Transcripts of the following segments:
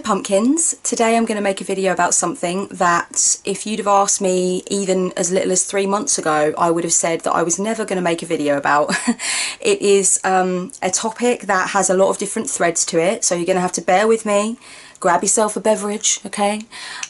pumpkins. Today I'm going to make a video about something that if you'd have asked me even as little as 3 months ago, I would have said that I was never going to make a video about. It is a topic that has a lot of different threads to it, so you're going to have to bear with me. Grab yourself a beverage, okay?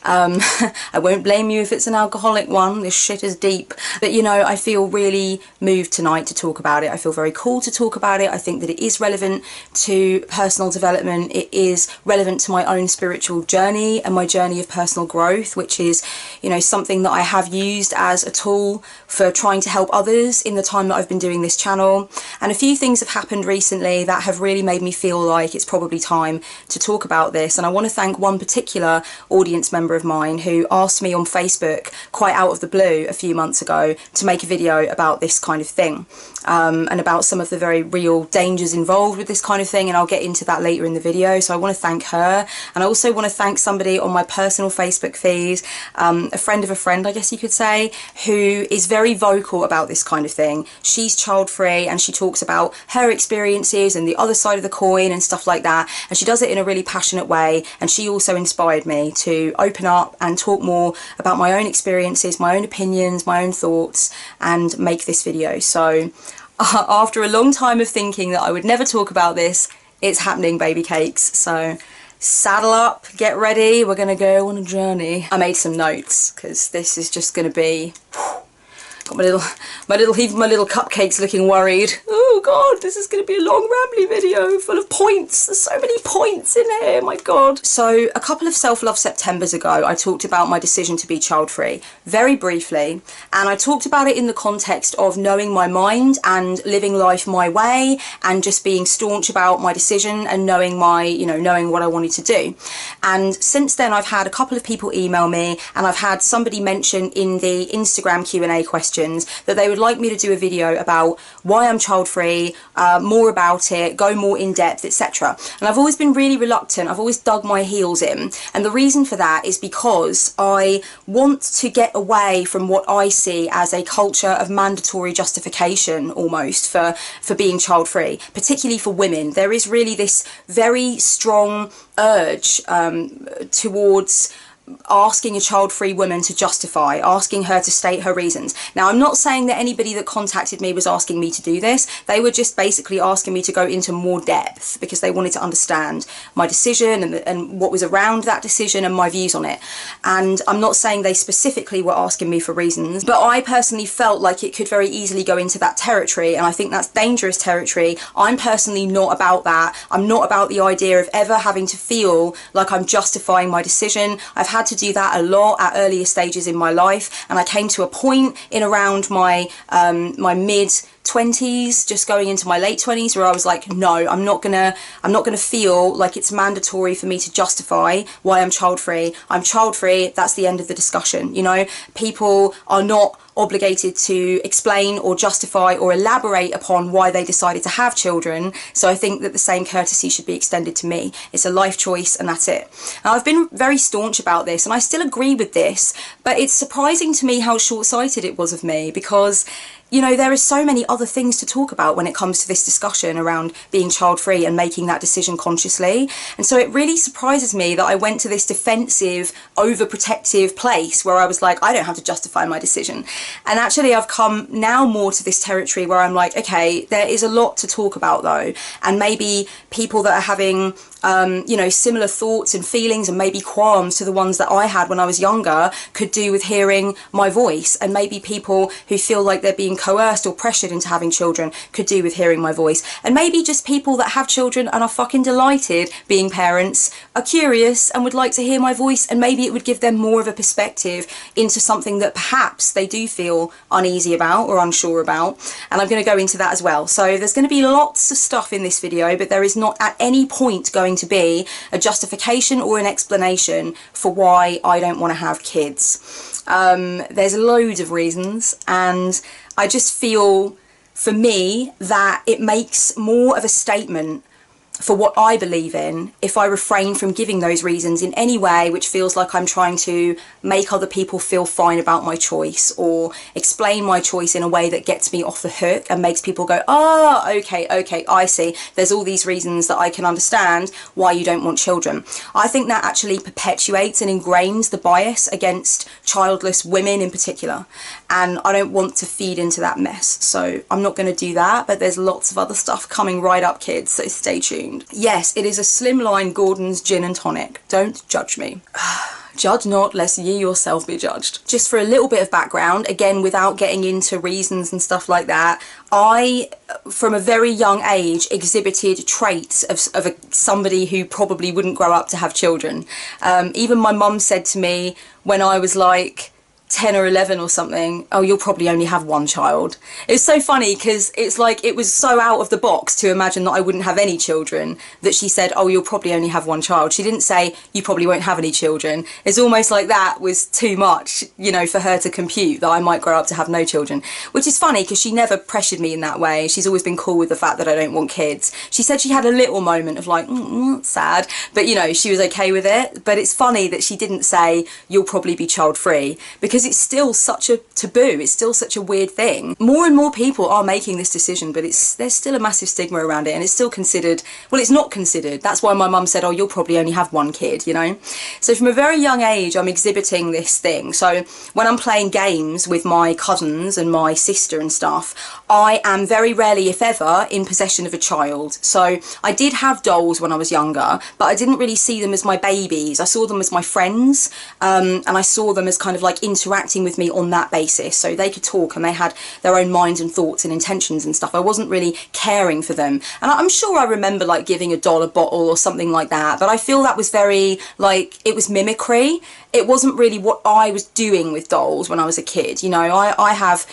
I won't blame you if it's an alcoholic one. This shit is deep. But you know, I feel really moved tonight to talk about it. I feel very cool to talk about it. I think that it is relevant to personal development. It is relevant to my own spiritual journey and my journey of personal growth, which is, you know, something that I have used as a tool for trying to help others in the time that I've been doing this channel. And a few things have happened recently that have really made me feel like it's probably time to talk about this. And I want to thank one particular audience member of mine who asked me on Facebook quite out of the blue a few months ago to make a video about this kind of thing, and about some of the very real dangers involved with this kind of thing, and I'll get into that later in the video. So I want to thank her, and I also want to thank somebody on my personal Facebook feed, a friend of a friend, I guess you could say, who is very vocal about this kind of thing. She's child free and she talks about her experiences and the other side of the coin and stuff like that, and she does it in a really passionate way. And she also inspired me to open up and talk more about my own experiences, my own opinions, my own thoughts, and make this video. So after a long time of thinking that I would never talk about this, it's happening, baby cakes. So saddle up, get ready, we're gonna go on a journey. I made some notes because this is just gonna be... Got my little cupcakes looking worried. Oh god, this is going to be a long rambly video full of points. There's so many points in here, my god. So a couple of self-love Septembers ago, I talked about my decision to be child-free, very briefly, and I talked about it in the context of knowing my mind and living life my way and just being staunch about my decision and knowing knowing what I wanted to do. And since then I've had a couple of people email me, and I've had somebody mention in the Instagram Q&A question that they would like me to do a video about why I'm child-free, more about it, go more in depth, etc. And I've always been really reluctant. I've always dug my heels in, and the reason for that is because I want to get away from what I see as a culture of mandatory justification almost for being child-free, particularly for women. There is really this very strong urge towards asking a child-free woman to justify, asking her to state her reasons. Now, I'm not saying that anybody that contacted me was asking me to do this. They were just basically asking me to go into more depth because they wanted to understand my decision and what was around that decision and my views on it. And I'm not saying they specifically were asking me for reasons, but I personally felt like it could very easily go into that territory, and I think that's dangerous territory. I'm personally not about that. I'm not about the idea of ever having to feel like I'm justifying my decision. I've had to do that a lot at earlier stages in my life, and I came to a point in around my my mid-20s, just going into my late 20s, where I was like, no, I'm not gonna feel like it's mandatory for me to justify why I'm child-free. I'm child-free, that's the end of the discussion. You know, people are not obligated to explain or justify or elaborate upon why they decided to have children, so I think that the same courtesy should be extended to me. It's a life choice and that's it. Now, I've been very staunch about this and I still agree with this, but it's surprising to me how short-sighted it was of me, because you know, there are so many other things to talk about when it comes to this discussion around being child-free and making that decision consciously. And so it really surprises me that I went to this defensive, overprotective place where I was like, I don't have to justify my decision. And actually I've come now more to this territory where I'm like, okay, there is a lot to talk about though. And maybe people that are having you know, similar thoughts and feelings and maybe qualms to the ones that I had when I was younger could do with hearing my voice, and maybe people who feel like they're being coerced or pressured into having children could do with hearing my voice, and maybe just people that have children and are fucking delighted being parents are curious and would like to hear my voice, and maybe it would give them more of a perspective into something that perhaps they do feel uneasy about or unsure about, and I'm going to go into that as well. So there's going to be lots of stuff in this video, but there is not at any point going to be a justification or an explanation for why I don't want to have kids. There's loads of reasons, and I just feel, for me, that it makes more of a statement for what I believe in, if I refrain from giving those reasons in any way which feels like I'm trying to make other people feel fine about my choice, or explain my choice in a way that gets me off the hook and makes people go, oh, okay, I see, there's all these reasons that I can understand why you don't want children. I think that actually perpetuates and ingrains the bias against childless women in particular, and I don't want to feed into that mess, so I'm not going to do that. But there's lots of other stuff coming right up, kids, so stay tuned. Yes, it is a slimline Gordon's gin and tonic. Don't judge me. Judge not, lest ye yourself be judged. Just for a little bit of background, again, without getting into reasons and stuff like that, I, from a very young age, exhibited traits of somebody who probably wouldn't grow up to have children. Even my mum said to me when I was like 10 or 11 or something, oh, you'll probably only have one child. It was so funny because it's like, it was so out of the box to imagine that I wouldn't have any children that she said, oh, you'll probably only have one child. She didn't say you probably won't have any children. It's almost like that was too much, you know, for her to compute that I might grow up to have no children, which is funny because she never pressured me in that way. She's always been cool with the fact that I don't want kids. She said she had a little moment of like, sad, but you know, she was okay with it. But it's funny that she didn't say you'll probably be child free, because it's still such a taboo, it's still such a weird thing. More and more people are making this decision, but there's still a massive stigma around it, and it's still considered, well, it's not considered. That's why my mum said, oh, you'll probably only have one kid, you know? So from a very young age, I'm exhibiting this thing. So when I'm playing games with my cousins and my sister and stuff, I am very rarely, if ever, in possession of a child. So I did have dolls when I was younger, but I didn't really see them as my babies. I saw them as my friends, and I saw them as kind of like interacting with me on that basis, so they could talk and they had their own minds and thoughts and intentions and stuff. I wasn't really caring for them, and I'm sure I remember like giving a doll a bottle or something like that, but I feel that was very like, it was mimicry. It wasn't really what I was doing with dolls when I was a kid. You know, I have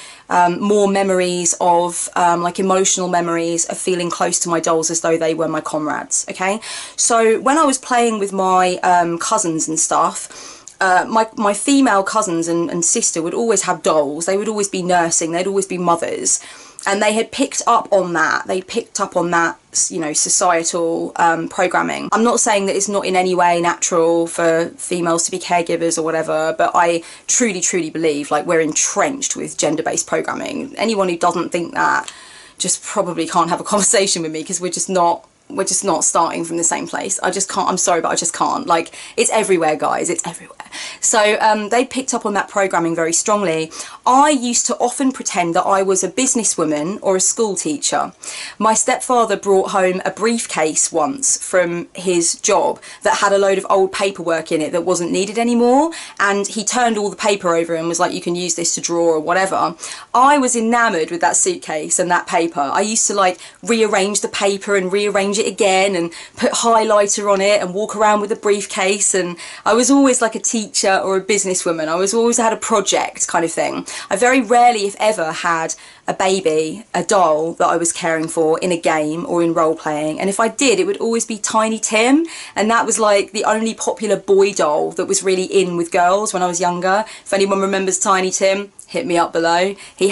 more memories of like emotional memories of feeling close to my dolls as though they were my comrades. Okay, so when I was playing with my cousins and stuff, my female cousins and sister would always have dolls. They would always be nursing, they'd always be mothers, and they had picked up on that. They picked up on that, you know, societal programming. I'm not saying that it's not in any way natural for females to be caregivers or whatever, but I truly believe like we're entrenched with gender-based programming. Anyone who doesn't think that just probably can't have a conversation with me, because we're just not starting from the same place. I just can't, I'm sorry, but I just can't. Like, it's everywhere, guys, it's everywhere. So they picked up on that programming very strongly. I used to often pretend that I was a businesswoman or a school teacher. My stepfather brought home a briefcase once from his job that had a load of old paperwork in it that wasn't needed anymore, and he turned all the paper over and was like, you can use this to draw or whatever. I was enamored with that suitcase and that paper. I used to like rearrange the paper and rearrange it again and put highlighter on it and walk around with a briefcase, and I was always like a teacher or a businesswoman. I was always had a project kind of thing. I very rarely, if ever, had a baby, a doll that I was caring for in a game or in role playing, and if I did, it would always be Tiny Tim, and that was like the only popular boy doll that was really in with girls when I was younger. If anyone remembers Tiny Tim, hit me up below. He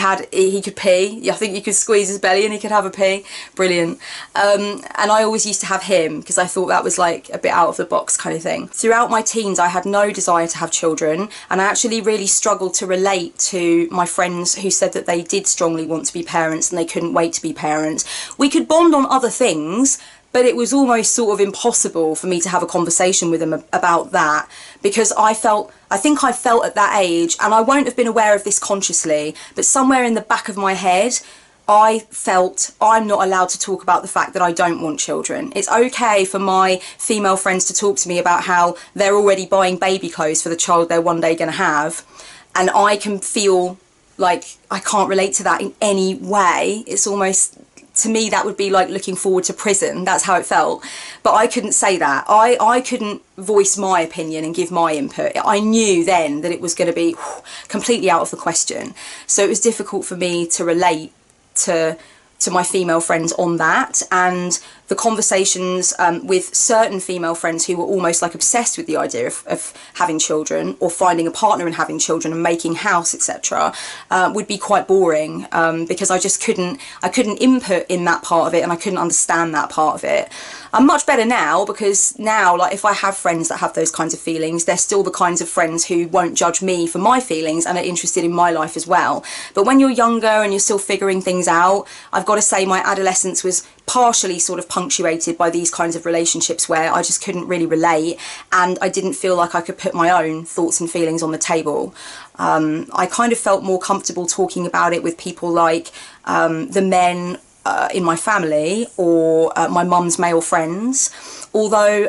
could pee. I think you could squeeze his belly and he could have a pee. Brilliant. And I always used to have him because I thought that was like a bit out of the box kind of thing. Throughout my teens, I had no desire to have children, and I actually really struggled to relate to my friends who said that they did strongly want to be parents and they couldn't wait to be parents. We could bond on other things, but it was almost sort of impossible for me to have a conversation with them about that, because I think I felt at that age, and I won't have been aware of this consciously, but somewhere in the back of my head, I felt I'm not allowed to talk about the fact that I don't want children. It's okay for my female friends to talk to me about how they're already buying baby clothes for the child they're one day going to have, and I can feel like I can't relate to that in any way. It's almost, to me, that would be like looking forward to prison. That's how it felt. But I couldn't say that. I couldn't voice my opinion and give my input. I knew then that it was going to be completely out of the question. So it was difficult for me to relate to to my female friends on that, and the conversations with certain female friends who were almost like obsessed with the idea of having children or finding a partner and having children and making house, etc., would be quite boring, because I just couldn't input in that part of it, and I couldn't understand that part of it. I'm much better now, because now, like, if I have friends that have those kinds of feelings, they're still the kinds of friends who won't judge me for my feelings and are interested in my life as well. But when you're younger and you're still figuring things out, I've got to say my adolescence was partially sort of punctuated by these kinds of relationships where I just couldn't really relate, and I didn't feel like I could put my own thoughts and feelings on the table. I kind of felt more comfortable talking about it with people like the men in my family, or my mum's male friends, although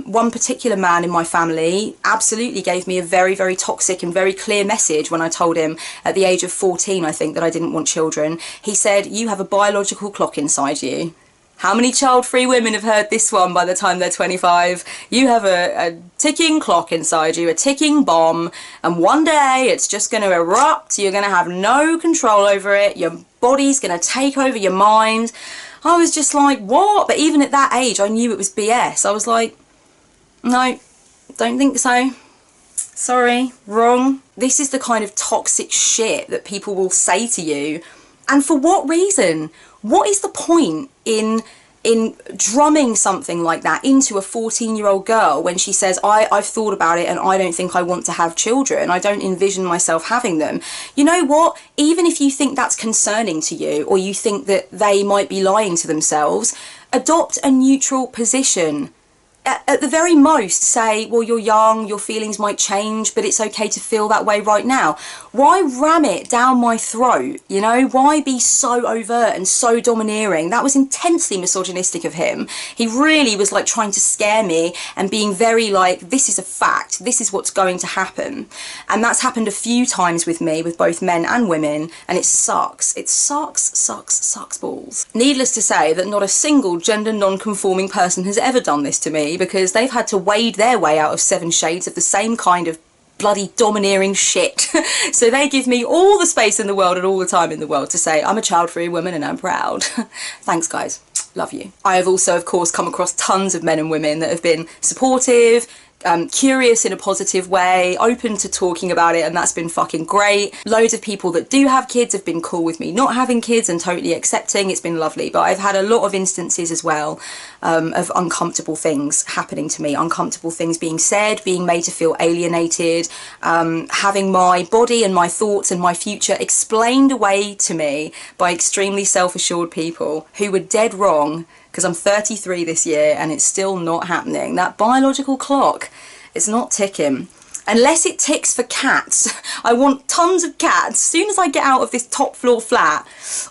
one particular man in my family absolutely gave me a very, very toxic and very clear message when I told him at the age of 14, I think, that I didn't want children. He said, "You have a biological clock inside you." How many child-free women have heard this one by the time they're 25? You have a ticking clock inside you, a ticking bomb, and one day it's just going to erupt. You're going to have no control over it. Your body's going to take over your mind. I was just like, what? But even at that age, I knew it was BS. I was like, no, don't think so. Sorry, wrong. This is the kind of toxic shit that people will say to you. And for what reason? What is the point in drumming something like that into a 14-year-old girl when she says, I've thought about it and I don't think I want to have children. I don't envision myself having them. You know what? Even if you think that's concerning to you, or you think that they might be lying to themselves, adopt a neutral position. At the very most, say, well, you're young, your feelings might change, but it's okay to feel that way right now. Why ram it down my throat, you know? Why be so overt and so domineering? That was intensely misogynistic of him. He really was like trying to scare me and being very like, this is a fact, this is what's going to happen. And that's happened a few times with me, with both men and women, and it sucks. It sucks balls. Needless to say that not a single gender non-conforming person has ever done this to me, because they've had to wade their way out of 7 shades of the same kind of bloody domineering shit. So they give me all the space in the world and all the time in the world to say, I'm a child-free woman and I'm proud. Thanks, guys. Love you. I have also, of course, come across tons of men and women that have been supportive, curious in a positive way, open to talking about it, and that's been fucking great. Loads of people that do have kids have been cool with me not having kids and totally accepting. It's been lovely. But I've had a lot of instances as well of uncomfortable things happening to me, uncomfortable things being said, being made to feel alienated, having my body and my thoughts and my future explained away to me by extremely self-assured people who were dead wrong, because I'm 33 this year and it's still not happening. That biological clock, it's not ticking. Unless it ticks for cats. I want tons of cats. As soon as I get out of this top floor flat,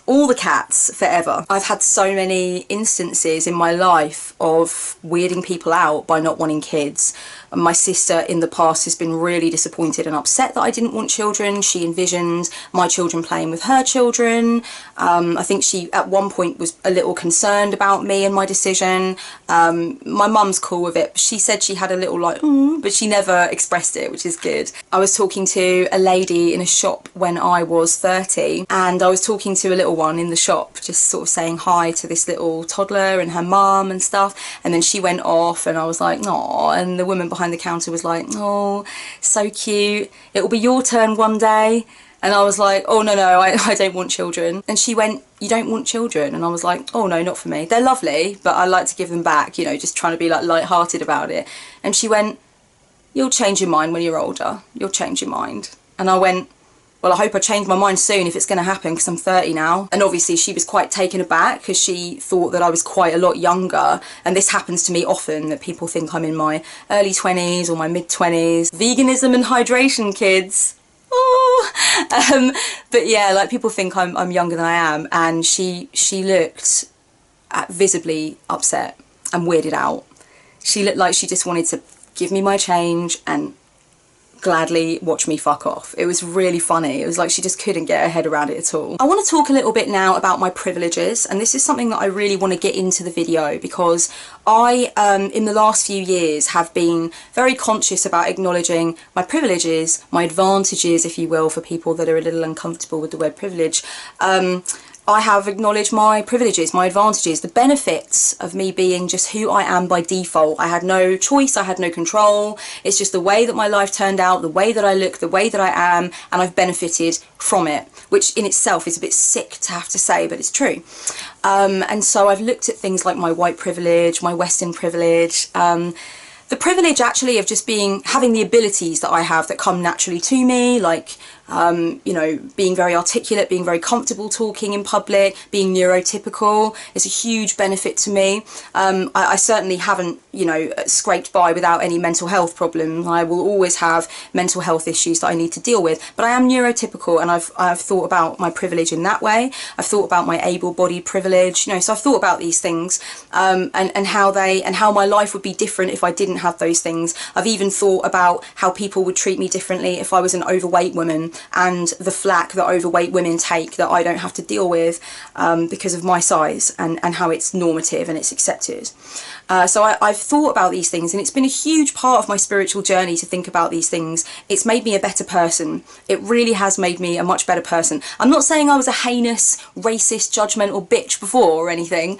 all the cats forever. I've had so many instances in my life of weirding people out by not wanting kids. My sister in the past has been really disappointed and upset that I didn't want children. She envisioned my children playing with her children. I think she at one point was a little concerned about me and my decision. My mum's cool with it. She said she had a little like, but she never expressed it, which is good. I was talking to a lady in a shop when I was 30, and I was talking to a little one in the shop, just sort of saying hi to this little toddler and her mum and stuff, and then she went off and I was like, "Aw," and the woman behind the counter was like, "Oh, so cute, it'll be your turn one day." And I was like, "Oh, no, I don't want children." And she went, "You don't want children?" And I was like, "Oh, no, not for me. They're lovely, but I like to give them back, you know, just trying to be like light-hearted about it." And she went, "You'll change your mind when you're older. You'll change your mind." And I went, "Well, I hope I change my mind soon if it's going to happen, because I'm 30 now." And obviously she was quite taken aback because she thought that I was quite a lot younger. And this happens to me often, that people think I'm in my early 20s or my mid-20s. Veganism and hydration, kids. Oh. But yeah, like people think I'm younger than I am. And she looked visibly upset and weirded out. She looked like she just wanted to give me my change and gladly watch me fuck off. It was really funny. It was like she just couldn't get her head around it at all. I want to talk a little bit now about my privileges, and this is something that I really want to get into the video because I, in the last few years, have been very conscious about acknowledging my privileges, my advantages, if you will, for people that are a little uncomfortable with the word privilege. I have acknowledged my privileges, my advantages, the benefits of me being just who I am by default. I had no choice, I had no control. It's just the way that my life turned out, the way that I look, the way that I am, and I've benefited from it, which in itself is a bit sick to have to say, but it's true. And so I've looked at things like my white privilege, my Western privilege, the privilege actually of just having the abilities that I have that come naturally to me, like you know, being very articulate, being very comfortable talking in public, being neurotypical is a huge benefit to me. I certainly haven't, you know, scraped by without any mental health problems. I will always have mental health issues that I need to deal with, but I am neurotypical, and I've thought about my privilege in that way. I've thought about my able-bodied privilege, you know, so I've thought about these things, and how my life would be different if I didn't have those things. I've even thought about how people would treat me differently if I was an overweight woman, and the flack that overweight women take that I don't have to deal with because of my size, and how it's normative and it's accepted. So I've thought about these things, and it's been a huge part of my spiritual journey to think about these things. It's made me a better person. It really has made me a much better person. I'm not saying I was a heinous, racist, judgmental bitch before or anything,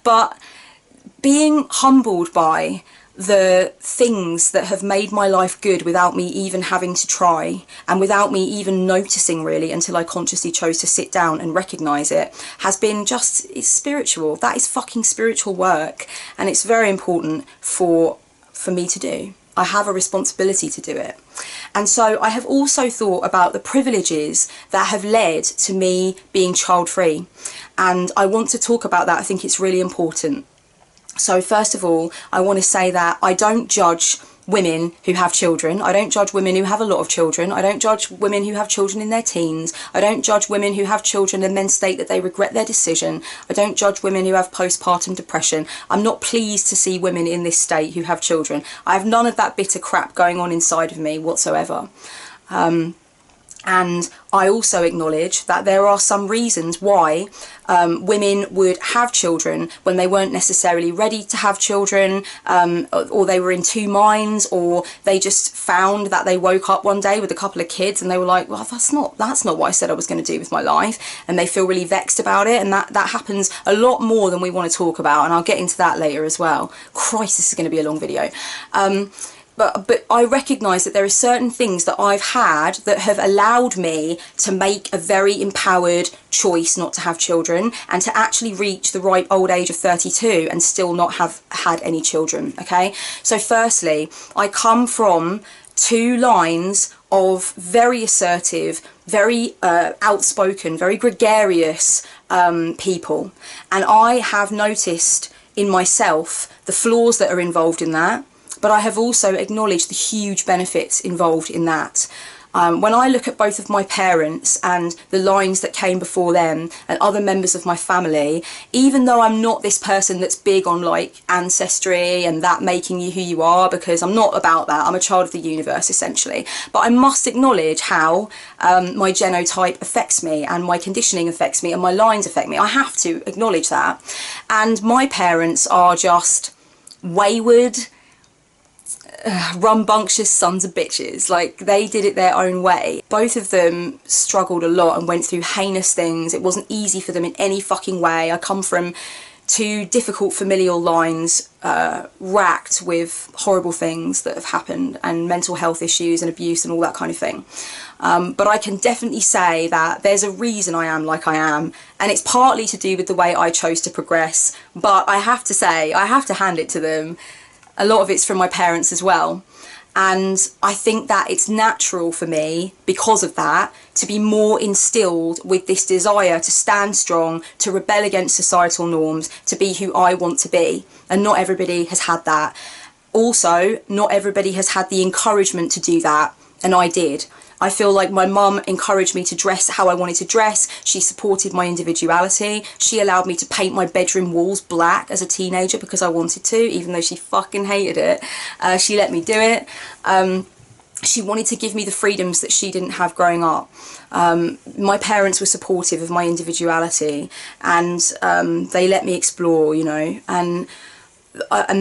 but being humbled by the things that have made my life good without me even having to try, and without me even noticing really until I consciously chose to sit down and recognise it, has been it's spiritual. That is fucking spiritual work, and it's very important for me to do. I have a responsibility to do it. And so I have also thought about the privileges that have led to me being child-free, and I want to talk about that. I think it's really important. So first of all, I want to say that I don't judge women who have children. I don't judge women who have a lot of children. I don't judge women who have children in their teens. I don't judge women who have children and then state that they regret their decision. I don't judge women who have postpartum depression. I'm not pleased to see women in this state who have children. I have none of that bitter crap going on inside of me whatsoever. And I also acknowledge that there are some reasons why women would have children when they weren't necessarily ready to have children, or they were in two minds, or they just found that they woke up one day with a couple of kids and they were like, well, that's not what I said I was going to do with my life, and they feel really vexed about it. And that happens a lot more than we want to talk about, and I'll get into that later as well. Christ, this is going to be a long video. But I recognise that there are certain things that I've had that have allowed me to make a very empowered choice not to have children, and to actually reach the ripe old age of 32 and still not have had any children, okay? So firstly, I come from two lines of very assertive, very outspoken, very gregarious people. And I have noticed in myself the flaws that are involved in that, but I have also acknowledged the huge benefits involved in that. When I look at both of my parents and the lines that came before them and other members of my family, even though I'm not this person that's big on like ancestry and that making you who you are, because I'm not about that, I'm a child of the universe essentially, but I must acknowledge how my genotype affects me, and my conditioning affects me, and my lines affect me. I have to acknowledge that. And my parents are just wayward, rambunctious sons of bitches. Like, they did it their own way. Both of them struggled a lot and went through heinous things. It wasn't easy for them in any fucking way. I come from two difficult familial lines, racked with horrible things that have happened, and mental health issues and abuse and all that kind of thing. But I can definitely say that there's a reason I am like I am, and it's partly to do with the way I chose to progress. But I have to say, I have to hand it to them, a lot of it's from my parents as well. And I think that it's natural for me, because of that, to be more instilled with this desire to stand strong, to rebel against societal norms, to be who I want to be. And not everybody has had that. Also, not everybody has had the encouragement to do that, and I did. I feel like my mum encouraged me to dress how I wanted to dress. She supported my individuality. She allowed me to paint my bedroom walls black as a teenager because I wanted to, even though she fucking hated it. She let me do it. She wanted to give me the freedoms that she didn't have growing up. My parents were supportive of my individuality, and they let me explore, you know, and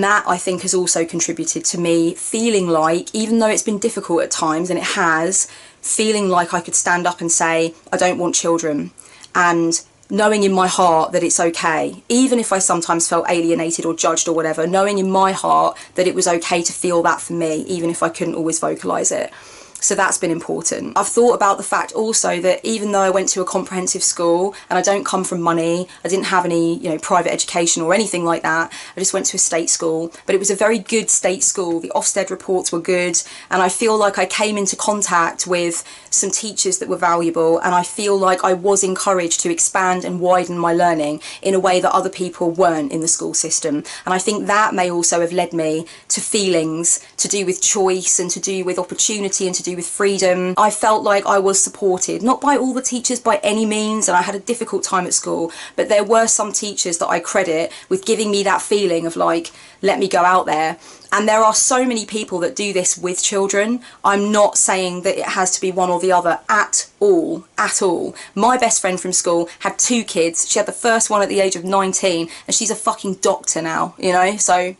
that, I think, has also contributed to me feeling like, even though it's been difficult at times, and it has, feeling like I could stand up and say, I don't want children. and knowing in my heart that it's okay, even if I sometimes felt alienated or judged or whatever, knowing in my heart that it was okay to feel that for me, even if I couldn't always vocalise it. So that's been important. I've thought about the fact also that even though I went to a comprehensive school and I don't come from money, I didn't have any, you know, private education or anything like that. I just went to a state school, but it was a very good state school. The Ofsted reports were good, and I feel like I came into contact with some teachers that were valuable, and I feel like I was encouraged to expand and widen my learning in a way that other people weren't in the school system. And I think that may also have led me to feelings to do with choice and to do with opportunity and to do with freedom. I felt like I was supported, not by all the teachers by any means, and I had a difficult time at school, but there were some teachers that I credit with giving me that feeling of like, let me go out there. And there are so many people that do this with children. I'm not saying that it has to be one or the other at all, at all. My best friend from school had 2 kids. She had the first one at the age of 19, and she's a fucking doctor now, you know, so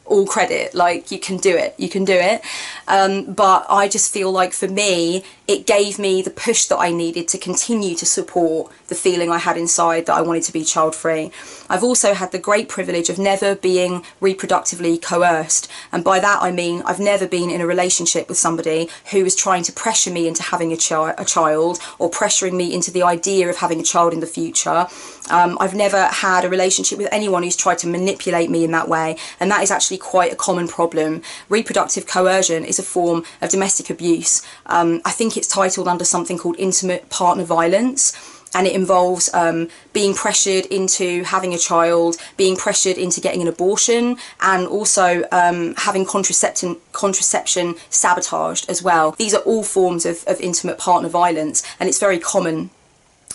all credit, like, you can do it, you can do it. But I just feel like for me, it gave me the push that I needed to continue to support the feeling I had inside that I wanted to be child free. I've also had the great privilege of never being reproductively coerced, and by that I mean I've never been in a relationship with somebody who was trying to pressure me into having a child or pressuring me into the idea of having a child in the future. I've never had a relationship with anyone who's tried to manipulate me in that way, and that is actually quite a common problem. Reproductive coercion is a form of domestic abuse. I think it's titled under something called intimate partner violence, and it involves being pressured into having a child, being pressured into getting an abortion, and also having contraception sabotaged as well. These are all forms of intimate partner violence, and it's very common.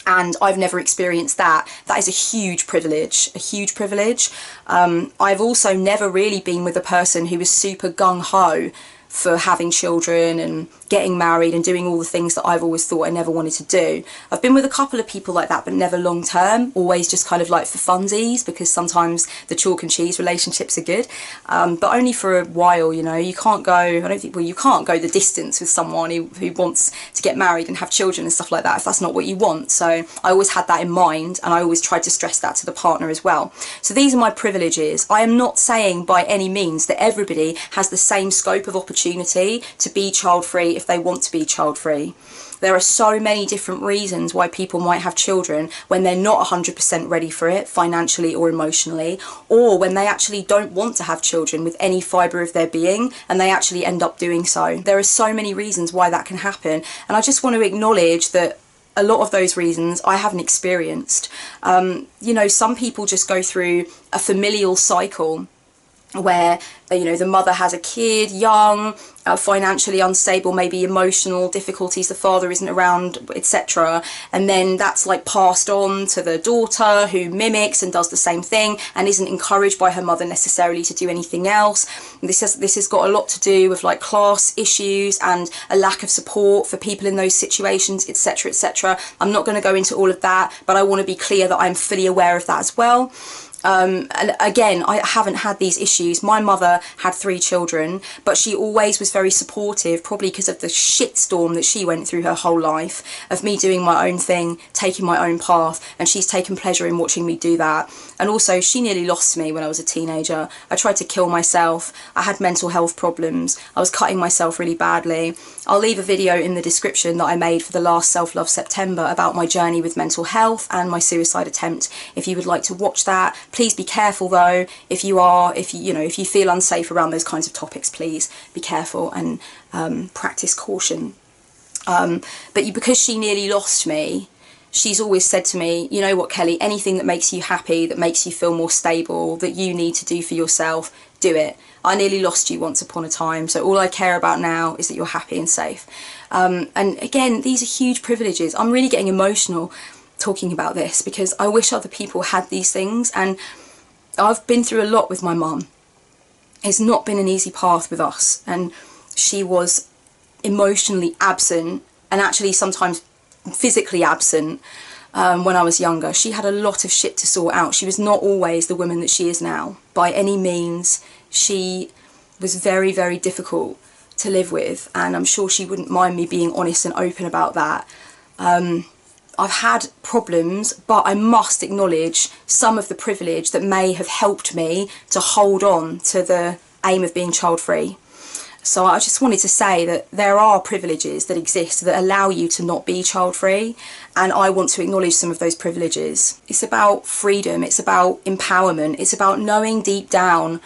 And I've never experienced that. That is a huge privilege, a huge privilege. I've also never really been with a person who was super gung-ho for having children and getting married and doing all the things that I've always thought I never wanted to do. I've been with a couple of people like that, but never long term, always just kind of like for funsies, because sometimes the chalk and cheese relationships are good, but only for a while, you know. You can't go, I don't think, well, you can't go the distance with someone who wants to get married and have children and stuff like that if that's not what you want. So I always had that in mind, and I always tried to stress that to the partner as well. So these are my privileges. I am not saying by any means that everybody has the same scope of opportunity to be child free if they want to be child free. There are so many different reasons why people might have children when they're not 100% ready for it, financially or emotionally, or when they actually don't want to have children with any fibre of their being and they actually end up doing so. There are so many reasons why that can happen, and I just want to acknowledge that a lot of those reasons I haven't experienced. You know, some people just go through a familial cycle where, you know, the mother has a kid young, financially unstable, maybe emotional difficulties, the father isn't around, etc. And then that's like passed on to the daughter, who mimics and does the same thing and isn't encouraged by her mother necessarily to do anything else. And this has got a lot to do with like class issues and a lack of support for people in those situations, etc, etc. I'm not going to go into all of that, but I want to be clear that I'm fully aware of that as well. And again, I haven't had these issues. My mother had 3 children, but she always was very supportive, probably because of the shitstorm that she went through her whole life, of me doing my own thing, taking my own path, and she's taken pleasure in watching me do that. And also, she nearly lost me when I was a teenager. I tried to kill myself. I had mental health problems. I was cutting myself really badly. I'll leave a video in the description that I made for the last Self-Love September about my journey with mental health and my suicide attempt, if you would like to watch that. Please be careful though, if you feel unsafe around those kinds of topics, please be careful and practice caution. Because she nearly lost me, she's always said to me, you know what, Kelly, anything that makes you happy, that makes you feel more stable, that you need to do for yourself, do it. I nearly lost you once upon a time, so all I care about now is that you're happy and safe. And again, these are huge privileges. I'm really getting emotional talking about this because I wish other people had these things, and I've been through a lot with my mum. It's not been an easy path with us, and she was emotionally absent and actually sometimes physically absent when I was younger. She had a lot of shit to sort out. She was not always the woman that she is now by any means. She was very, very difficult to live with, and I'm sure she wouldn't mind me being honest and open about that. had problems, but I must acknowledge some of the privilege that may have helped me to hold on to the aim of being child-free. So I just wanted to say that there are privileges that exist that allow you to not be child-free, and I want to acknowledge some of those privileges. It's about freedom, it's about empowerment, it's about knowing deep down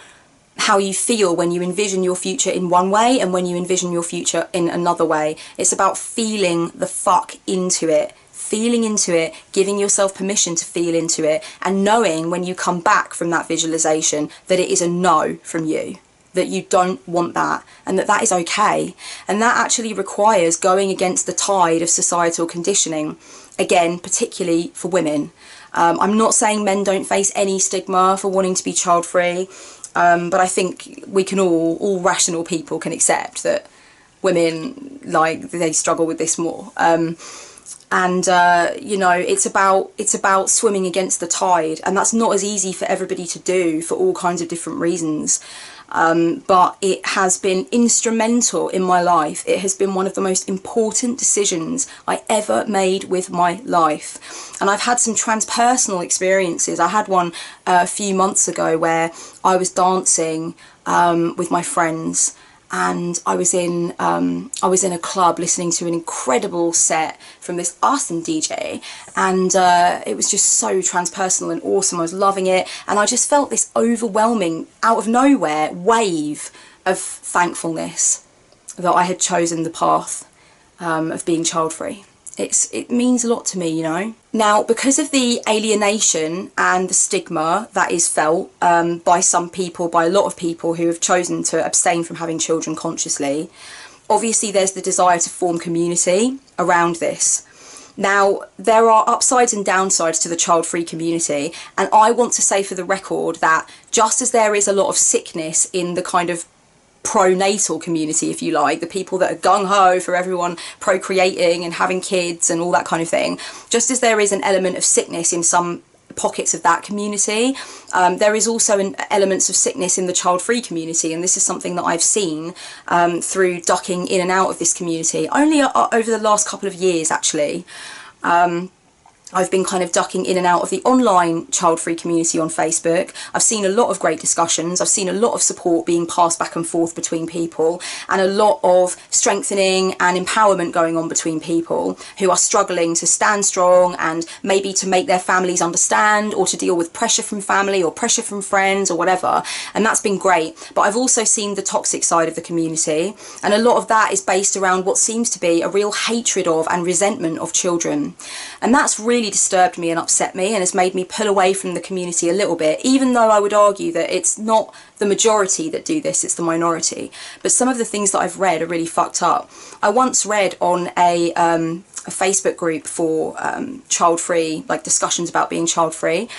how you feel when you envision your future in one way and when you envision your future in another way. It's about feeling the fuck into it. Feeling into it, giving yourself permission to feel into it, and knowing when you come back from that visualization that it is a no from you, that you don't want that, and that is okay. And that actually requires going against the tide of societal conditioning, again, particularly for women. I'm not saying men don't face any stigma for wanting to be child-free, but I think we can all rational people can accept that women, like, they struggle with this more. You know, it's about swimming against the tide, and that's not as easy for everybody to do for all kinds of different reasons. But it has been instrumental in my life. It has been one of the most important decisions I ever made with my life. And I've had some transpersonal experiences. I had one a few months ago where I was dancing with my friends, and I was in a club listening to an incredible set from this awesome DJ, and it was just so transpersonal and awesome. I was loving it, and I just felt this overwhelming, out of nowhere, wave of thankfulness that I had chosen the path of being child-free. It means a lot to me, you know. Now, because of the alienation and the stigma that is felt by some people, by a lot of people who have chosen to abstain from having children consciously, obviously there's the desire to form community around this. Now, there are upsides and downsides to the child-free community, and I want to say for the record that just as there is a lot of sickness in the kind of pro-natal community, if you like, the people that are gung-ho for everyone procreating and having kids and all that kind of thing, just as there is an element of sickness in some pockets of that community, there is also elements of sickness in the child-free community, and this is something that I've seen through ducking in and out of this community only over the last couple of years, actually. I've been kind of ducking in and out of the online child-free community on Facebook. I've seen a lot of great discussions. I've seen a lot of support being passed back and forth between people, and a lot of strengthening and empowerment going on between people who are struggling to stand strong and maybe to make their families understand, or to deal with pressure from family or pressure from friends or whatever. And that's been great. But I've also seen the toxic side of the community, and a lot of that is based around what seems to be a real hatred of and resentment of children. And that's really disturbed me and upset me, and has made me pull away from the community a little bit, even though I would argue that it's not the majority that do this, it's the minority. But some of the things that I've read are really fucked up. I once read on a Facebook group for child-free, like discussions about being child-free,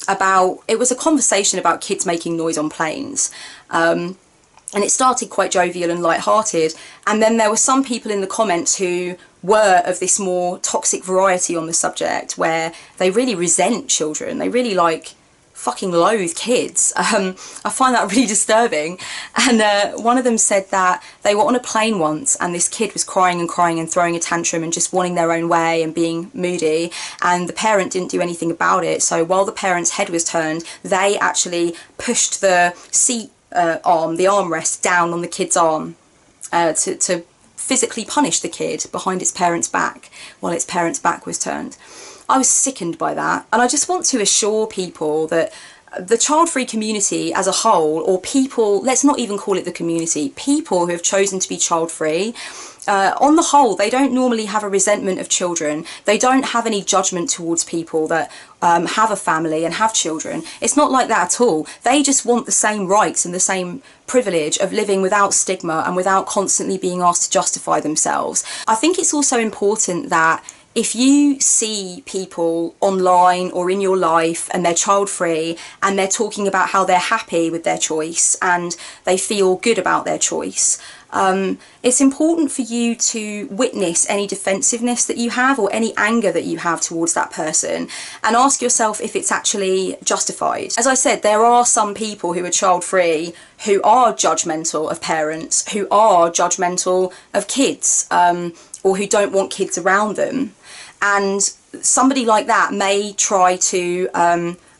it was a conversation about kids making noise on planes. And it started quite jovial and light-hearted, and then there were some people in the comments who were of this more toxic variety on the subject, where they really resent children, they really like fucking loathe kids. I find that really disturbing. And one of them said that they were on a plane once, and this kid was crying and throwing a tantrum and just wanting their own way and being moody, and the parent didn't do anything about it. So while the parent's head was turned, they actually pushed the seat the armrest down on the kid's arm to physically punish the kid behind its parent's back while its parent's back was turned. I was sickened by that, and I just want to assure people that the child-free community as a whole, or people, let's not even call it the community, people who have chosen to be child-free, on the whole, they don't normally have a resentment of children. They don't have any judgment towards people that have a family and have children. It's not like that at all. They just want the same rights and the same privilege of living without stigma and without constantly being asked to justify themselves. I think it's also important that if you see people online or in your life and they're child-free and they're talking about how they're happy with their choice and they feel good about their choice, it's important for you to witness any defensiveness that you have or any anger that you have towards that person, and ask yourself if it's actually justified. As I said, there are some people who are child-free who are judgmental of parents, who are judgmental of kids, or who don't want kids around them. And somebody like that may try to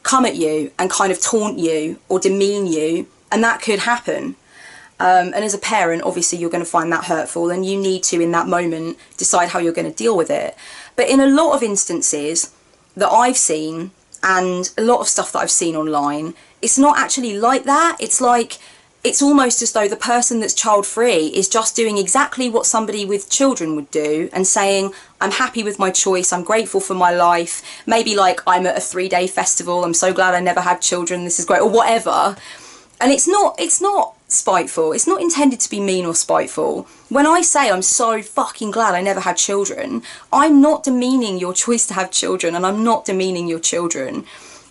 come at you and kind of taunt you or demean you, and that could happen. And as a parent, obviously you're going to find that hurtful, and you need to, in that moment, decide how you're going to deal with it. But in a lot of instances that I've seen, and a lot of stuff that I've seen online, it's not actually like that. It's like, it's almost as though the person that's child free is just doing exactly what somebody with children would do, and saying, I'm happy with my choice, I'm grateful for my life, maybe like I'm at a 3-day festival, I'm so glad I never had children, this is great, or whatever. And it's not spiteful, it's not intended to be mean or spiteful. When I say I'm so fucking glad I never had children, I'm not demeaning your choice to have children, and I'm not demeaning your children.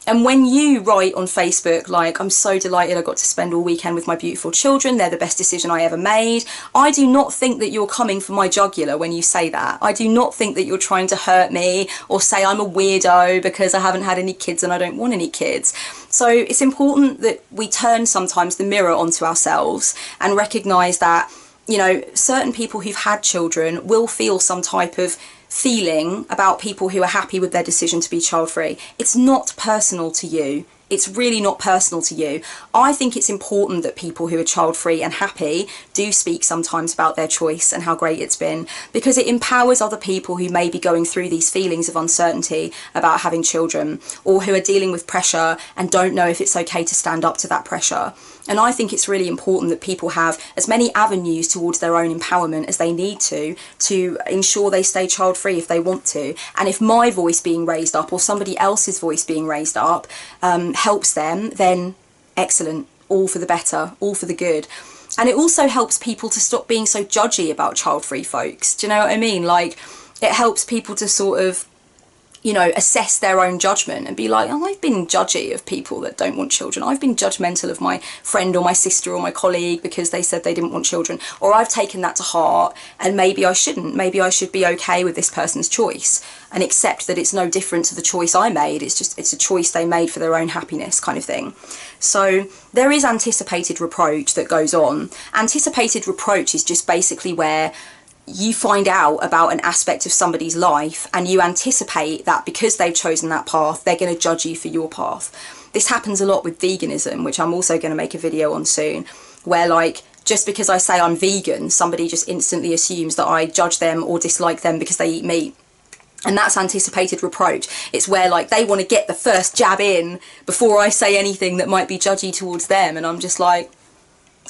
And when you write on Facebook, like, I'm so delighted I got to spend all weekend with my beautiful children, they're the best decision I ever made, I do not think that you're coming for my jugular when you say that. I do not think that you're trying to hurt me or say I'm a weirdo because I haven't had any kids and I don't want any kids. So it's important that we turn sometimes the mirror onto ourselves and recognise that, you know, certain people who've had children will feel some type of feeling about people who are happy with their decision to be child free. It's not personal to you. It's really not personal to you. I think it's important that people who are child free and happy do speak sometimes about their choice and how great it's been, because it empowers other people who may be going through these feelings of uncertainty about having children, or who are dealing with pressure and don't know if it's okay to stand up to that pressure. And I think it's really important that people have as many avenues towards their own empowerment as they need to ensure they stay child free if they want to. And if my voice being raised up or somebody else's voice being raised up helps them, then excellent, all for the better, all for the good. And it also helps people to stop being so judgy about child free folks. Do you know what I mean? Like, it helps people to sort of, you know, assess their own judgment and be like, oh, I've been judgy of people that don't want children. I've been judgmental of my friend or my sister or my colleague because they said they didn't want children. Or I've taken that to heart and maybe I shouldn't. Maybe I should be okay with this person's choice and accept that it's no different to the choice I made. It's a choice they made for their own happiness, kind of thing. So there is anticipated reproach that goes on. Anticipated reproach is just basically where you find out about an aspect of somebody's life and you anticipate that because they've chosen that path, they're going to judge you for your path. This happens a lot with veganism, which I'm also going to make a video on soon, where, like, just because I say I'm vegan, somebody just instantly assumes that I judge them or dislike them because they eat meat. And that's anticipated reproach. It's where, like, they want to get the first jab in before I say anything that might be judgy towards them, and I'm just like,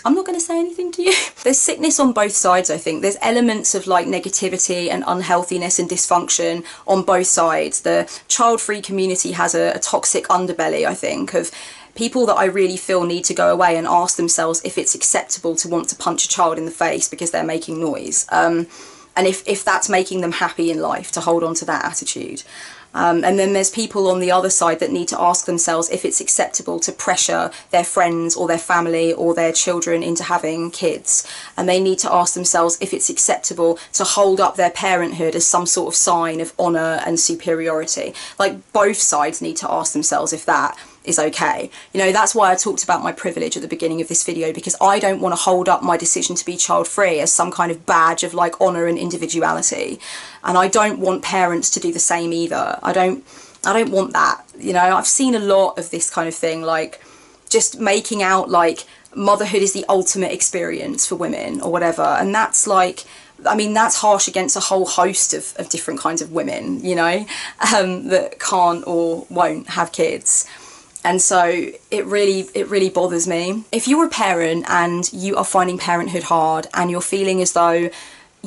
I'm not going to say anything to you. There's sickness on both sides, I think. There's elements of, like, negativity and unhealthiness and dysfunction on both sides. The child-free community has a toxic underbelly, I think, of people that I really feel need to go away and ask themselves if it's acceptable to want to punch a child in the face because they're making noise. And if that's making them happy in life, to hold on to that attitude. And then there's people on the other side that need to ask themselves if it's acceptable to pressure their friends or their family or their children into having kids. And they need to ask themselves if it's acceptable to hold up their parenthood as some sort of sign of honour and superiority. Like, both sides need to ask themselves if that is okay. You know, that's why I talked about my privilege at the beginning of this video, because I don't want to hold up my decision to be child free as some kind of badge of, like, honour and individuality. And I don't want parents to do the same either. I don't want that. You know, I've seen a lot of this kind of thing, like, just making out like motherhood is the ultimate experience for women or whatever. And that's, like, I mean, that's harsh against a whole host of different kinds of women, you know, that can't or won't have kids. And so it really bothers me. If you're a parent and you are finding parenthood hard and you're feeling as though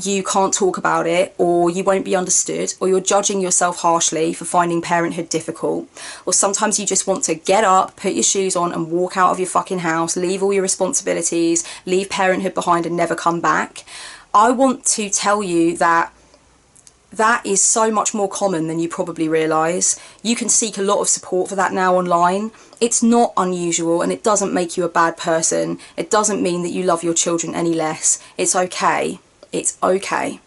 you can't talk about it, or you won't be understood, or you're judging yourself harshly for finding parenthood difficult, or sometimes you just want to get up, put your shoes on and walk out of your fucking house, leave all your responsibilities, leave parenthood behind and never come back, I want to tell you that that is so much more common than you probably realise. You can seek a lot of support for that now online. It's not unusual, and it doesn't make you a bad person. It doesn't mean that you love your children any less. It's okay. It's okay.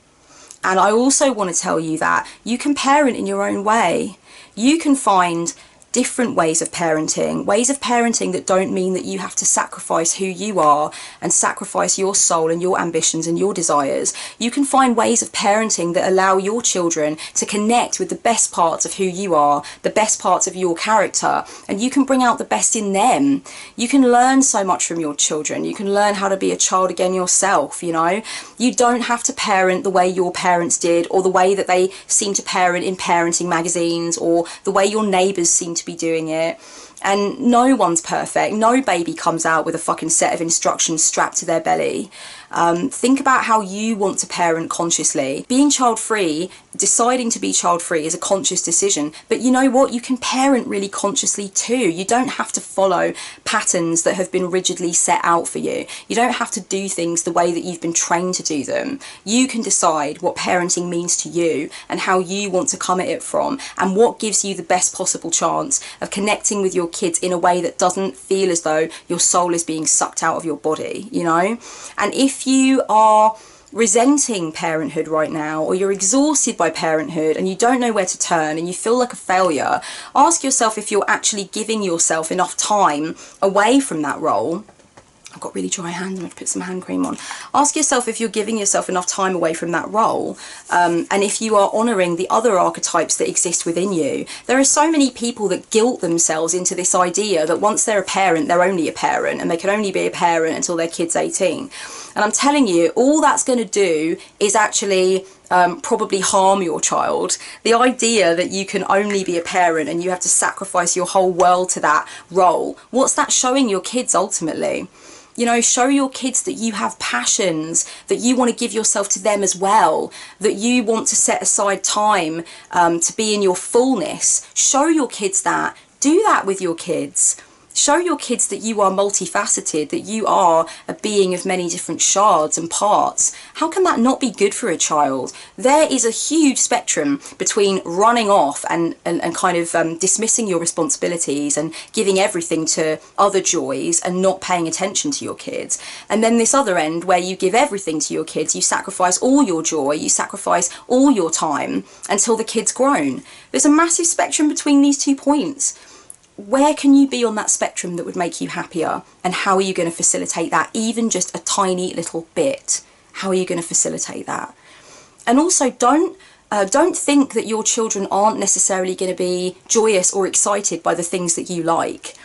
And I also want to tell you that you can parent in your own way. You can find different ways of parenting that don't mean that you have to sacrifice who you are and sacrifice your soul and your ambitions and your desires. You can find ways of parenting that allow your children to connect with the best parts of who you are, the best parts of your character, and you can bring out the best in them. You can learn so much from your children. You can learn how to be a child again yourself, you know. You don't have to parent the way your parents did, or the way that they seem to parent in parenting magazines, or the way your neighbours seem to be doing it. And no one's perfect. No baby comes out with a fucking set of instructions strapped to their belly. Think about how you want to parent consciously. Being child-free, deciding to be child-free is a conscious decision. But you know what? You can parent really consciously too. You don't have to follow patterns that have been rigidly set out for you. You don't have to do things the way that you've been trained to do them. You can decide what parenting means to you and how you want to come at it from, and what gives you the best possible chance of connecting with your kids in a way that doesn't feel as though your soul is being sucked out of your body, you know? And if you are resenting parenthood right now, or you're exhausted by parenthood and you don't know where to turn and you feel like a failure, ask yourself if you're actually giving yourself enough time away from that role. I've got really dry hands, I'm going to put some hand cream on. Ask yourself if you're giving yourself enough time away from that role, and if you are honouring the other archetypes that exist within you. There are so many people that guilt themselves into this idea that once they're a parent, they're only a parent, and they can only be a parent until their kid's 18. And I'm telling you, all that's going to do is actually probably harm your child. The idea that you can only be a parent and you have to sacrifice your whole world to that role, what's that showing your kids ultimately? You know, show your kids that you have passions, that you want to give yourself to them as well, that you want to set aside time to be in your fullness. Show your kids that. Do that with your kids. Show your kids that you are multifaceted, that you are a being of many different shards and parts. How can that not be good for a child? There is a huge spectrum between running off and kind of dismissing your responsibilities and giving everything to other joys and not paying attention to your kids. And then this other end where you give everything to your kids, you sacrifice all your joy, you sacrifice all your time until the kid's grown. There's a massive spectrum between these 2 points. Where can you be on that spectrum that would make you happier, and how are you going to facilitate that, even just a tiny little bit? How are you going to facilitate that? And also don't think that your children aren't necessarily going to be joyous or excited by the things that you like.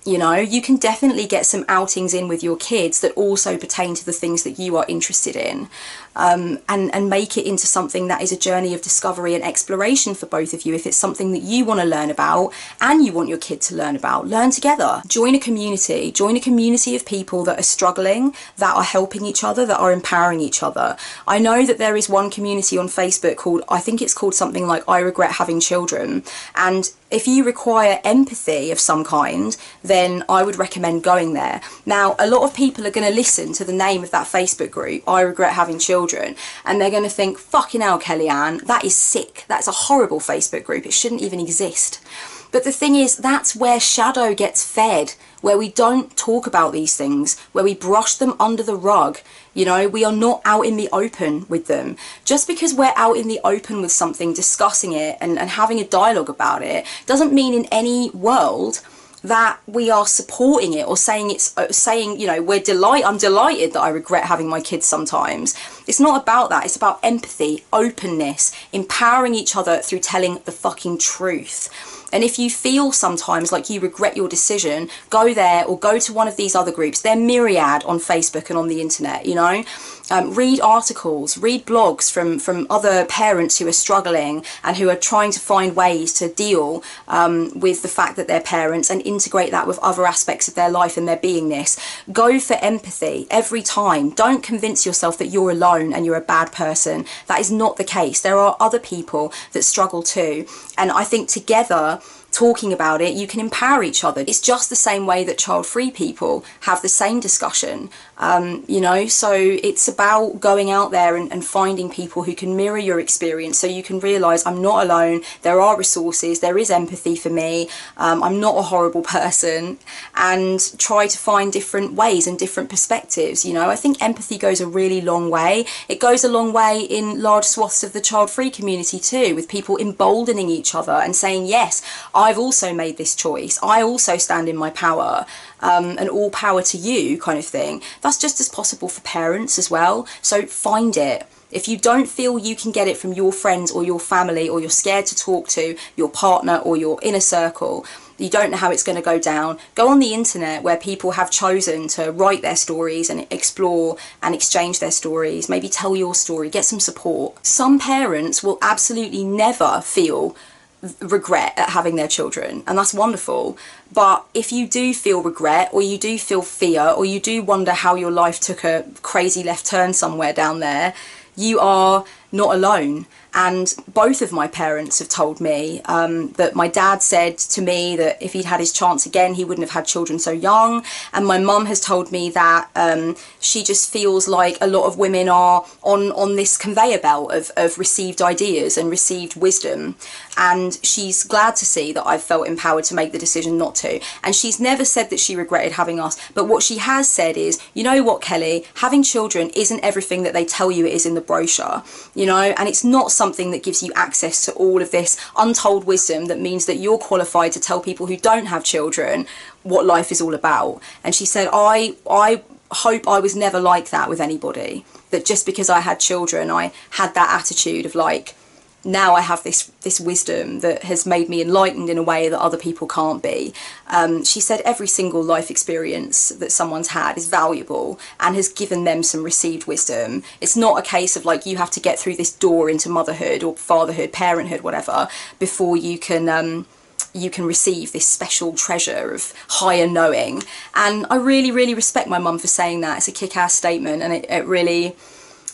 You know, you can definitely get some outings in with your kids that also pertain to the things that you are interested in, and make it into something that is a journey of discovery and exploration for both of you. If it's something that you want to learn about and you want your kid to learn about, learn together. Join a community of people that are struggling, that are helping each other, that are empowering each other. I know that there is one community on Facebook called, I think it's called something like I Regret Having Children, and if you require empathy of some kind, then I would recommend going there. Now, a lot of people are going to listen to the name of that Facebook group, I Regret Having Children, and they're going to think, fucking hell, Kellyanne, that is sick. That's a horrible Facebook group. It shouldn't even exist. But the thing is, that's where shadow gets fed, where we don't talk about these things, where we brush them under the rug. You know, we are not out in the open with them. Just because we're out in the open with something, discussing it and having a dialogue about it, doesn't mean in any world that we are supporting it or saying you know, I'm delighted that I regret having my kids sometimes. It's not about that. It's about empathy, openness, empowering each other through telling the fucking truth. And if you feel sometimes like you regret your decision, go there or go to one of these other groups. They're myriad on Facebook and on the internet, you know. Read articles, read blogs from other parents who are struggling and who are trying to find ways to deal with the fact that they're parents and integrate that with other aspects of their life and their beingness. Go for empathy every time. Don't convince yourself that you're alone and you're a bad person. That is not the case. There are other people that struggle too. And I think together, talking about it, you can empower each other. It's just the same way that child-free people have the same discussion, you know, so it's about going out there and finding people who can mirror your experience, so you can realise I'm not alone, there are resources, there is empathy for me, I'm not a horrible person, and try to find different ways and different perspectives. You know, I think empathy goes a really long way. It goes a long way in large swaths of the child-free community too, with people emboldening each other and saying, yes, I've also made this choice. I also stand in my power, and all power to you kind of thing. That's just as possible for parents as well. So find it. If you don't feel you can get it from your friends or your family, or you're scared to talk to your partner or your inner circle, you don't know how it's going to go down, go on the internet where people have chosen to write their stories and explore and exchange their stories. Maybe tell your story, get some support. Some parents will absolutely never feel regret at having their children, and that's wonderful. But if you do feel regret, or you do feel fear, or you do wonder how your life took a crazy left turn somewhere down there, you are not alone. And both of my parents have told me that my dad said to me that if he'd had his chance again, he wouldn't have had children so young. And my mum has told me that she just feels like a lot of women are on this conveyor belt of received ideas and received wisdom. And she's glad to see that I've felt empowered to make the decision not to. And she's never said that she regretted having us. But what she has said is, you know what, Kelly, having children isn't everything that they tell you it is in the brochure, you know, and it's not something that gives you access to all of this untold wisdom that means that you're qualified to tell people who don't have children what life is all about. And she said, I hope I was never like that with anybody, that just because I had children, I had that attitude of like, now I have this wisdom that has made me enlightened in a way that other people can't be. She said every single life experience that someone's had is valuable and has given them some received wisdom. It's not a case of like you have to get through this door into motherhood or fatherhood, parenthood, whatever, before you can receive this special treasure of higher knowing. And I really, really respect my mum for saying that. It's a kick-ass statement, and it really...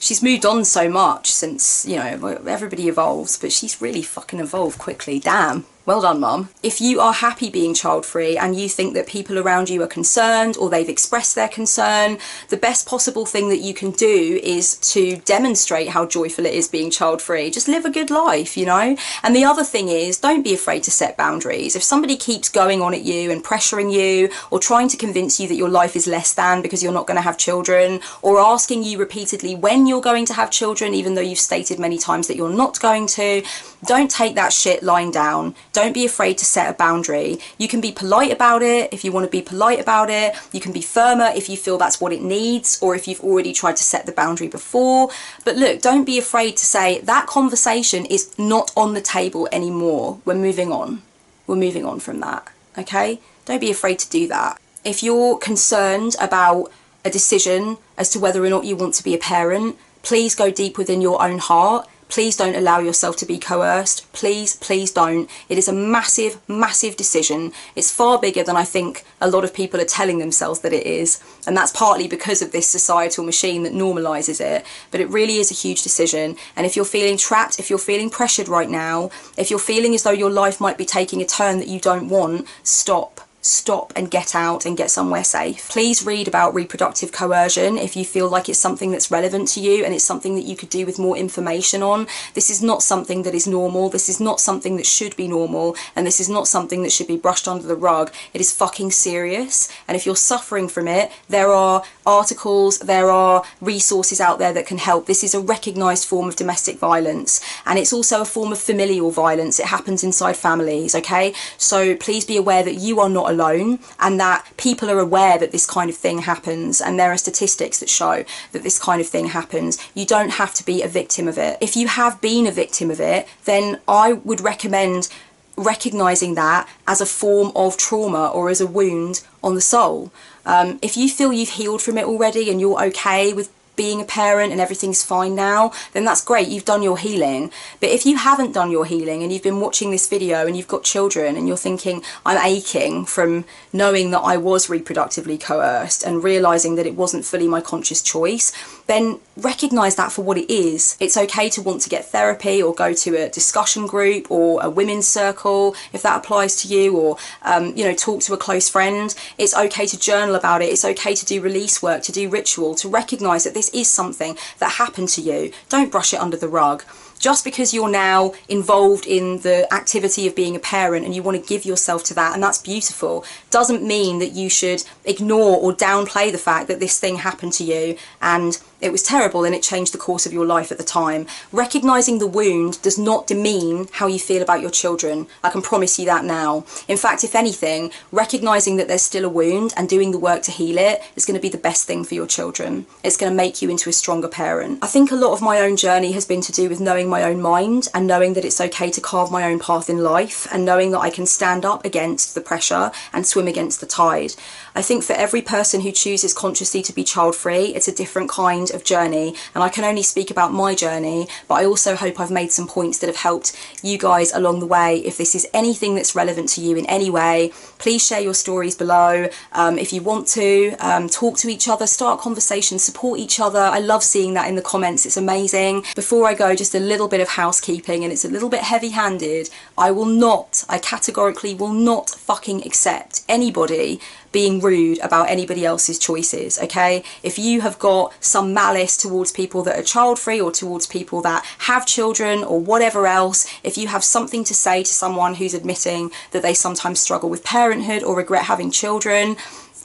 She's moved on so much since, you know, everybody evolves, but she's really fucking evolved quickly. Damn. Well done, Mum. If you are happy being child-free and you think that people around you are concerned or they've expressed their concern, the best possible thing that you can do is to demonstrate how joyful it is being child-free. Just live a good life, you know? And the other thing is, don't be afraid to set boundaries. If somebody keeps going on at you and pressuring you or trying to convince you that your life is less than because you're not going to have children, or asking you repeatedly when you're going to have children, even though you've stated many times that you're not going to, don't take that shit lying down. Don't be afraid to set a boundary. You can be polite about it if you want to be polite about it. You can be firmer if you feel that's what it needs, or if you've already tried to set the boundary before. But look, don't be afraid to say that conversation is not on the table anymore. We're moving on. We're moving on from that, okay? Don't be afraid to do that. If you're concerned about a decision as to whether or not you want to be a parent, please go deep within your own heart. Please don't allow yourself to be coerced. Please, please don't. It is a massive, massive decision. It's far bigger than I think a lot of people are telling themselves that it is. And that's partly because of this societal machine that normalises it. But it really is a huge decision. And if you're feeling trapped, if you're feeling pressured right now, if you're feeling as though your life might be taking a turn that you don't want, stop. Stop and get out and get somewhere safe. Please read about reproductive coercion if you feel like it's something that's relevant to you and it's something that you could do with more information on. This is not something that is normal. This is not something that should be normal, and this is not something that should be brushed under the rug. It is fucking serious, and if you're suffering from it, there are articles, there are resources out there that can help. This is a recognised form of domestic violence, and it's also a form of familial violence. It happens inside families, okay? So please be aware that you are not alone, and that people are aware that this kind of thing happens, and there are statistics that show that this kind of thing happens. You don't have to be a victim of it. If you have been a victim of it, then I would recommend recognising that as a form of trauma or as a wound on the soul. If you feel you've healed from it already and you're okay with being a parent and everything's fine now, then that's great, you've done your healing. But if you haven't done your healing and you've been watching this video and you've got children and you're thinking, I'm aching from knowing that I was reproductively coerced and realising that it wasn't fully my conscious choice, then recognise that for what it is. It's okay to want to get therapy or go to a discussion group or a women's circle if that applies to you, or you know, talk to a close friend. It's okay to journal about it. It's okay to do release work, to do ritual, to recognise that this is something that happened to you. Don't brush it under the rug. Just because you're now involved in the activity of being a parent and you want to give yourself to that, and that's beautiful, doesn't mean that you should ignore or downplay the fact that this thing happened to you and it was terrible and it changed the course of your life at the time. Recognising the wound does not demean how you feel about your children. I can promise you that now. In fact, if anything, recognising that there's still a wound and doing the work to heal it is going to be the best thing for your children. It's going to make you into a stronger parent. I think a lot of my own journey has been to do with knowing my own mind and knowing that it's okay to carve my own path in life and knowing that I can stand up against the pressure and swim against the tide. I think for every person who chooses consciously to be child-free, it's a different kind of journey, and I can only speak about my journey, but I also hope I've made some points that have helped you guys along the way. If this is anything that's relevant to you in any way, please share your stories below. If you want to, talk to each other, start conversations, support each other. I love seeing that in the comments, it's amazing. Before I go, just a little bit of housekeeping, and it's a little bit heavy-handed. I categorically will not fucking accept anybody being rude about anybody else's choices, okay? If you have got some malice towards people that are child-free or towards people that have children or whatever else, if you have something to say to someone who's admitting that they sometimes struggle with parenthood or regret having children,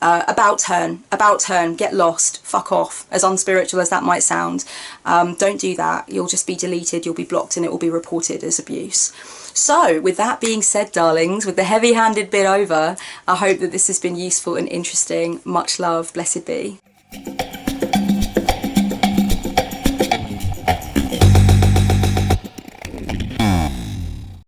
about turn, get lost, fuck off, as unspiritual as that might sound. Don't do that. You'll just be deleted, you'll be blocked, and it will be reported as abuse. So with that being said, darlings, with the heavy-handed bit over, I hope that this has been useful and interesting. Much love, blessed be.